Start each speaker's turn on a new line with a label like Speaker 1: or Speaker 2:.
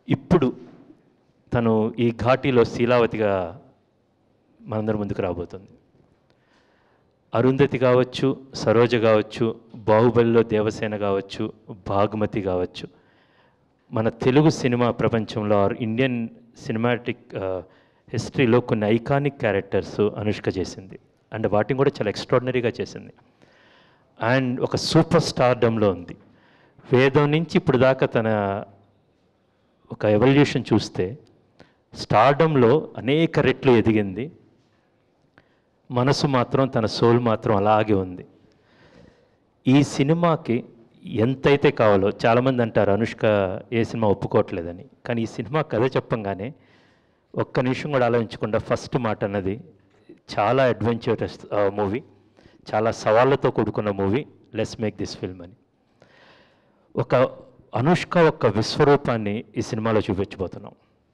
Speaker 1: ఇప్పుడు తను ఈ ఘాటీలో శీలావతిగా మనందరి ముందుకు రాబోతుంది. అరుంధతి కావచ్చు, సరోజ కావచ్చు, బాహుబలిలో దేవసేన కావచ్చు, భాగ్మతి కావచ్చు, మన తెలుగు సినిమా ప్రపంచంలో ఇండియన్ సినిమాటిక్ హిస్టరీలో కొన్ని ఐకానిక్ క్యారెక్టర్స్ అనుష్క చేసింది. అండ్ వాటిని కూడా చాలా ఎక్స్ట్రాడినరీగా చేసింది. అండ్ ఒక సూపర్ స్టార్డమ్లో ఉంది. వేదం నుంచి ఇప్పుడు దాకా తన ఒక ఎవల్యూషన్ చూస్తే స్టార్డమ్లో అనేక రెట్లు ఎదిగింది. మనసు మాత్రం, తన సోల్ మాత్రం అలాగే ఉంది. ఈ సినిమాకి ఎంతైతే కావాలో, చాలామంది అంటారు అనుష్క ఏ సినిమా ఒప్పుకోవట్లేదని, కానీ ఈ సినిమా కథ చెప్పంగానే ఒక్క నిమిషం కూడా ఆలోచించకుండా ఫస్ట్ మాట అన్నది చాలా అడ్వెంచరస్ మూవీ, చాలా సవాళ్ళతో కూడుకున్న movie, let's make this film అని. ఒక అనుష్క ఒక విశ్వరూపాన్ని ఈ సినిమాలో చూపించబోతున్నాం.